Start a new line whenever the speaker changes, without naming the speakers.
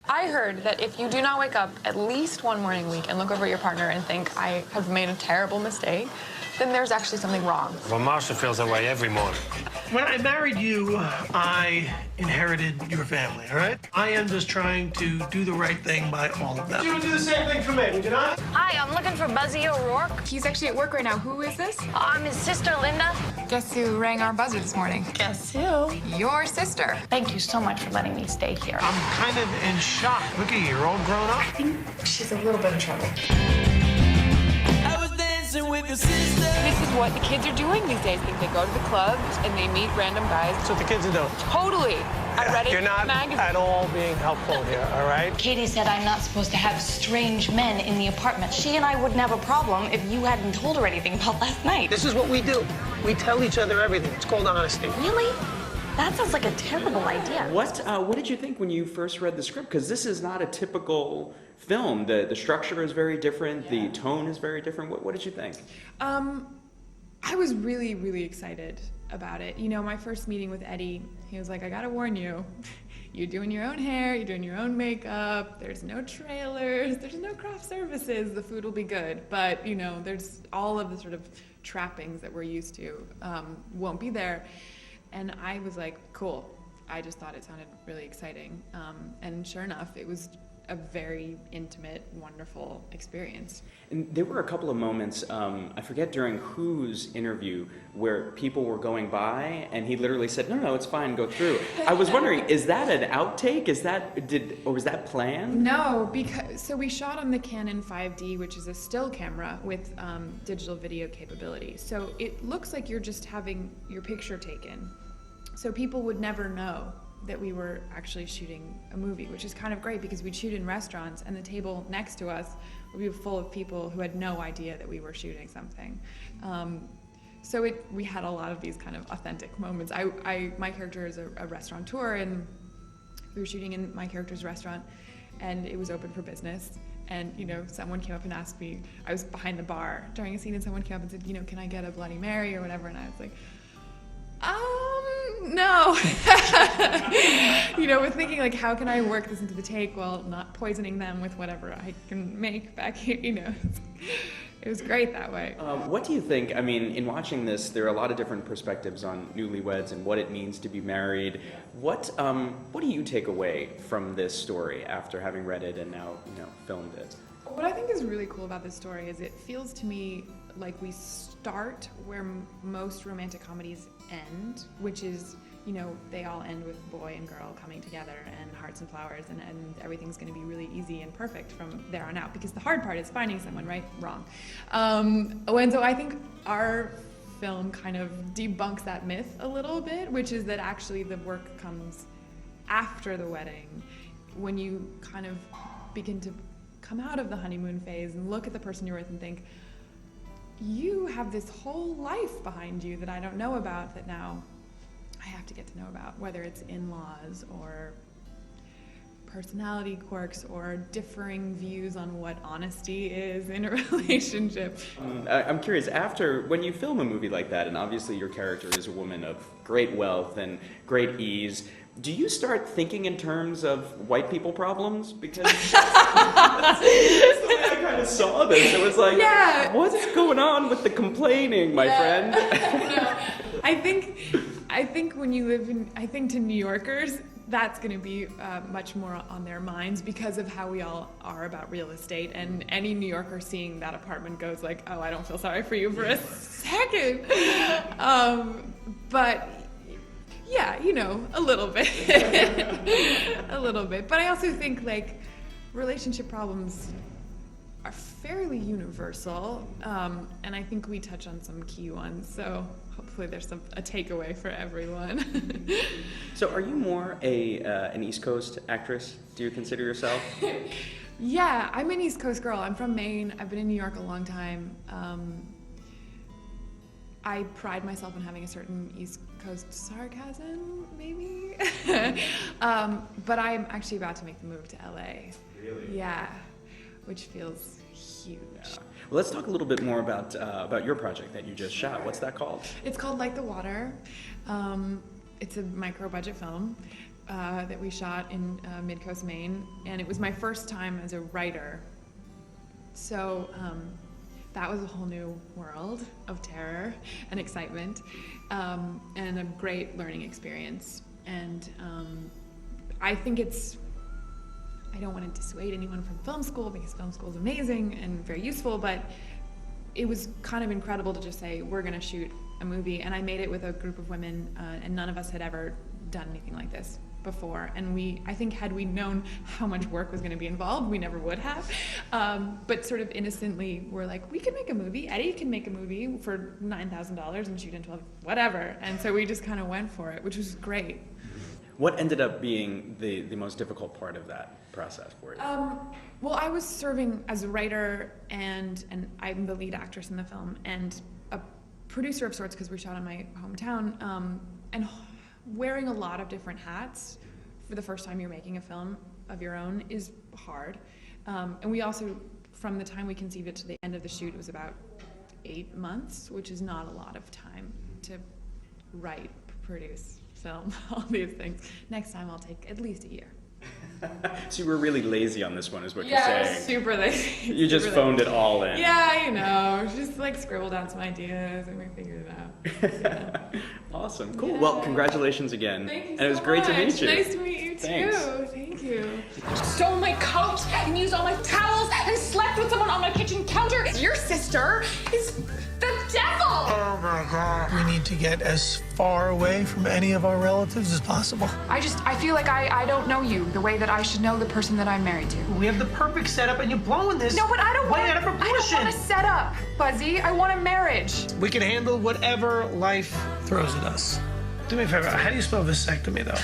I heard that if you do not wake up at least one morning a week and look over at your partner and think, I have made a terrible mistake, then there's actually something wrong.
Well, Marsha feels that way every morning.
When I married you, I inherited your family, all right? I am just trying to do the right thing by all of them. You would do the same thing for me, would you not?
Hi, I'm looking for Buzzy O'Rourke.
He's actually at work right now. Who is this?
I'm his sister, Linda.
Guess who rang our buzzer this morning?
Guess who?
Your sister.
Thank you so much for letting me stay here.
I'm kind of in shock. Look at you, you're all grown up.
I think she's a little bit in trouble.
This is what the kids are doing these days. They go to the clubs and they meet random guys.
That's what the kids are doing.
Totally. I read it
You're
in the
not
magazine.
at all being helpful here, all right?
Katie said I'm not supposed to have strange men in the apartment. She and I wouldn't have a problem if you hadn't told her anything about last night.
This is what we do. We tell each other everything. It's called honesty.
Really? That sounds like a terrible idea.
What did you think when you first read the script? Because this is not a typical film. The structure is very different. The tone is very different. What did you think?
I was really, really excited about it. You know, my first meeting with Eddie, he was like, I gotta warn you, you're doing your own hair, you're doing your own makeup, there's no trailers, there's no craft services, the food will be good, but you know, there's all of the sort of trappings that we're used to won't be there. And I was like, cool. I just thought it sounded really exciting. And sure enough, it was a very intimate, wonderful experience.
And there were a couple of moments, I forget during whose interview, where people were going by and he literally said, no, it's fine, go through. I was wondering, is that an outtake? Or was that planned?
No, so we shot on the Canon 5D, which is a still camera with digital video capability. So it looks like you're just having your picture taken. So people would never know that we were actually shooting a movie, which is kind of great because we'd shoot in restaurants and the table next to us would be full of people who had no idea that we were shooting something. So we had a lot of these kind of authentic moments. My character is a restaurateur, and we were shooting in my character's restaurant, and it was open for business. And you know, someone came up and asked me. I was behind the bar during a scene, and someone came up and said, you know, can I get a Bloody Mary or whatever? And I was like, no. You know, we're thinking like, how can I work this into the take while not poisoning them with whatever I can make back here, you know. It was great that way.
What do you think? I mean, in watching this, there are a lot of different perspectives on Newlyweds and what it means to be married. What do you take away from this story after having read it and now, you know, filmed it?
What I think is really cool about this story is it feels to me like we start where most romantic comedies end, which is, you know, they all end with boy and girl coming together and hearts and flowers, and everything's going to be really easy and perfect from there on out, because the hard part is finding someone, right? Wrong. And so I think our film kind of debunks that myth a little bit, which is that actually the work comes after the wedding, when you kind of begin to come out of the honeymoon phase and look at the person you're with and think, you have this whole life behind you that I don't know about, that now I have to get to know about, whether it's in-laws or personality quirks or differing views on what honesty is in a relationship.
I'm curious, when you film a movie like that, and obviously your character is a woman of great wealth and great ease, do you start thinking in terms of white people problems? Because that's the way I kind of saw this. It was like, yeah. What's going on with the complaining, my friend?
No. I think when you live in, I think to New Yorkers, that's going to be much more on their minds because of how we all are about real estate. And any New Yorker seeing that apartment goes like, oh, I don't feel sorry for you for a second. But yeah, you know, a little bit. A little bit. But I also think like relationship problems are fairly universal. And I think we touch on some key ones. So hopefully there's a takeaway for everyone.
So are you more an East Coast actress? Do you consider yourself?
Yeah, I'm an East Coast girl. I'm from Maine. I've been in New York a long time. I pride myself in having a certain East Coast sarcasm, maybe. But I'm actually about to make the move to LA.
Really?
Yeah, which feels huge.
Yeah. Well, let's talk a little bit more about your project that you just shot. What's that called?
It's called Like the Water. It's a micro-budget film. that we shot in Mid-Coast, Maine, and it was my first time as a writer. So that was a whole new world of terror and excitement, and a great learning experience. And I think I don't want to dissuade anyone from film school, because film school is amazing and very useful, but it was kind of incredible to just say, we're gonna shoot a movie. And I made it with a group of women, and none of us had ever done anything like this before. And I think had we known how much work was gonna be involved, we never would have. But sort of innocently, we're like, we can make a movie. Eddie can make a movie for $9,000 and shoot in 12, whatever. And so we just kind of went for it, which was great.
What ended up being the most difficult part of that process for you?
Well, I was serving as a writer, and I'm the lead actress in the film, and a producer of sorts, because we shot in my hometown, and wearing a lot of different hats for the first time you're making a film of your own is hard. And we also, from the time we conceived it to the end of the shoot, it was about 8 months, which is not a lot of time to write, produce, film, all these things. Next time I'll take at least a year.
So you were really lazy on this one, is what you're saying.
Super lazy.
You just phoned it all in.
Yeah, just like scribbled out some ideas and we figured it out. Yeah.
Awesome, cool. Well, congratulations again.
Thank you
and it was
so
great
much.
to meet you.
Nice to meet you too.
Thanks.
Thank you.
Stole my coat and used all my towels and slept with someone on my kitchen counter. Your sister is the devil!
Oh my God. We need to get as far away from any of our relatives as possible.
I feel like I don't know you the way that I should know the person that I'm married to.
We have the perfect setup and you're blowing this
No, but I don't
way
want
out of proportion.
a setup, Buzzy. I want a marriage.
We can handle whatever life throws at us. Do me a favor, how do you spell vasectomy, though?